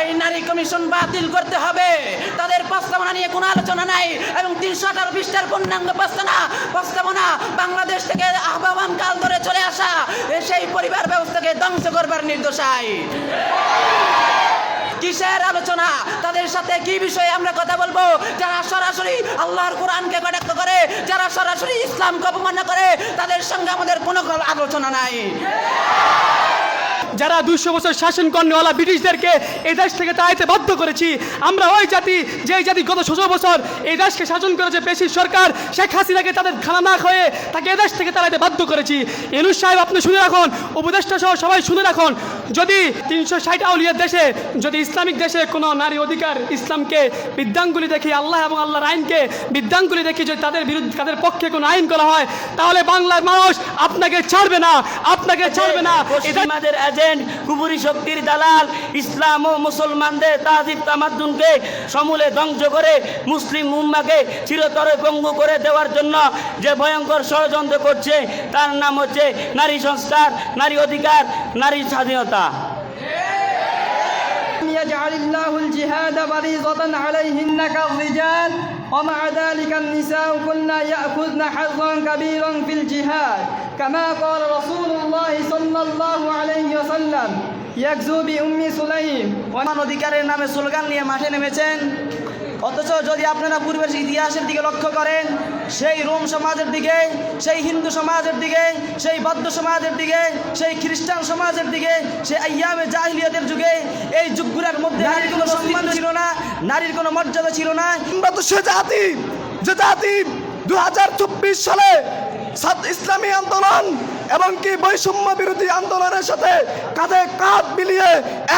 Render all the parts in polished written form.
এই নারী কমিশন বাতিল করতে হবে। তাদের প্রস্তাবনা নিয়ে কোনো আলোচনা নাই এবং 318 পৃষ্ঠার পূর্ণাঙ্গ প্রস্তাবনা বাংলাদেশ থেকে আহ্বান কাল ধরে চলে আসা সেই পরিবার ব্যবস্থাকে ধ্বংস করবার নির্দেশায়। কিসের আলোচনা? তাদের সাথে কি বিষয়ে আমরা কথা বলবো? যারা সরাসরি আল্লাহর কোরআনকে কটাক্ষ করে, যারা সরাসরি ইসলামকে অপমাননা করে, তাদের সঙ্গে আমাদের কোনো আলোচনা নাই। যারা 200 বছর শাসন করনেওয়ালা ব্রিটিশদেরকে এই দেশ থেকে তাড়াইতে বাধ্য করেছি, আমরা ওই জাতি যে জাতি গত 16 বছর এই দেশকে শাসন করেছে পেশির সরকার, শেখ হাসিনাকে তাদের খানা না খাওয়ে তাকে এ দেশ থেকে তাড়াইতে বাধ্য করেছি। ইউনূস সাহেব আপনি শুনে রাখুন, উপদেষ্টা সহ সবাই শুনে রাখুন, যদি 360 আউলিয়ার দেশে, যদি ইসলামিক দেশে কোনো নারী অধিকার ইসলামকে বৃদ্ধাঙ্গুলি দেখি, আল্লাহ এবং আল্লাহর আইনকে বৃদ্ধাঙ্গুলি দেখি, যদি তাদের বিরুদ্ধে তাদের পক্ষে কোনো আইন করা হয়, তাহলে বাংলার মানুষ আপনাকে ছাড়বে না, আপনাকে ছাড়বে না। আমাদের এজেন্ট কুবুরি শক্তির দালাল ইসলাম ও মুসলমানদের তাজিব তামাদ্দুনকে সমূলে ধ্বংস করে মুসলিম উম্মাকে চিরতরে পঙ্গু করে দেওয়ার জন্য যে ভয়ঙ্কর ষড়যন্ত্র করছে, তার নাম হচ্ছে নারী সংস্কার, নারী অধিকার, নারী স্বাধীনতা। يجعل الله الجهاد فريضة عليهن كالرجال ومع ذلك النساء كلن يأخذن حظا كبيرا في الجهاد كما قال رسول الله صلى الله عليه وسلم يغزو بأم سليم। অধিকারের নামে স্লোগান নিয়ে মাঠে নেমেছেন, অথচ যদি আপনারা পূর্বের ইতিহাসের দিকে লক্ষ্য করেন, সেই রোম সমাজের দিকে, সেই হিন্দু সমাজের দিকে, সেই বৌদ্ধ সমাজের দিকে, সেই খ্রিস্টান সমাজের দিকে, সেই আইয়ামে জাহিলিয়াতের যুগে, এই যুগগুলোর মধ্যে নারীর কোনো সম্মান ছিল না, নারীর কোনো মর্যাদা ছিল না। আমরা তো সে জাতি যে জাতি 2024 সালে ইসলামী আন্দোলন এবং কি বৈষম্য বিরোধী আন্দোলনের সাথে কাঁধে কাঁধ মিলিয়ে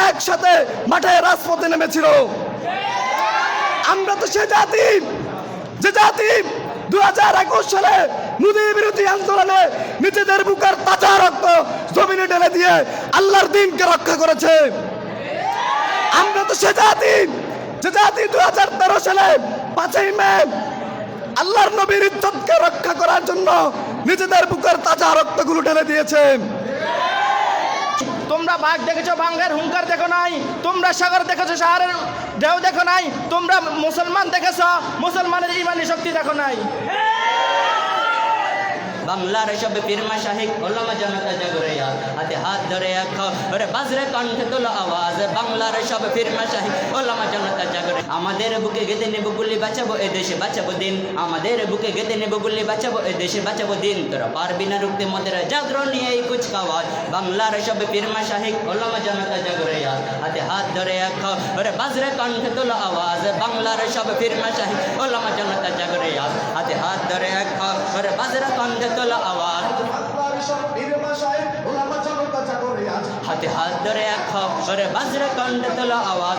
একসাথে মাঠে রাজপথে নেমেছিল। আমরা তো সে জাতি যে জাতি 2021 সালে মোদী বিরোধী আন্দোলনে নিজেদের বুকের তাজা রক্ত জমিনে ঢেলে দিয়ে আল্লাহর দ্বীনকে রক্ষা করেছে। আমরা তো সে জাতি যে জাতি 2013 সালে 5ই মে আল্লাহর নবীর ইজ্জতকে রক্ষা করার জন্য নিজেদের বুকের তাজা রক্তগুলো ঢেলে দিয়েছে। তোমরা বাঘ দেখেছো, বাঘের হুঙ্কার দেখো নাই। তোমরা সাগর দেখেছো, সাগরের ঢেউ দেখো নাই। তোমরা মুসলমান দেখেছো, মুসলমানের ইমানি শক্তি দেখো নাই। বাংলার সব পীরমা শাহিক ওলামা জনতা জাগরে হাতে হাত ধরে রাখো, ওরে বাজরে কণ্ঠে তোলো আওয়াজ, বাংলার সব পীরমা শাহিক ওলামা জনতা জাগরে। আমাদের বুকে গেঁথে নেব গুলি, বাঁচাবো এ দেশে, বাঁচাবো দিন। আমাদের বুকে গেঁথে নেব গুলি, বাঁচাবো এ দেশে, বাঁচাবো দিন। তোরা পারবি না রুখতে মোদের জাগরণ নিয়ে এই কুচকাওয়াজ। বাংলার সব পীরমা শাহিক ওলামা জনতা জাগরে হাতে হাত ধরে রাখো, ওরে বাজরে কণ্ঠে তোলো আওয়াজ, বাংলার সব পীরমা শাহিক ওলামা জনতা জাগরে হাতে হাত ধরে রাখো, ওরে বাজরে কণ্ঠে তোলো আওয়াজ। হাতে হাত ধরে রাখো, ওরে বাজরে কণ্ঠে তোলো আওয়াজ।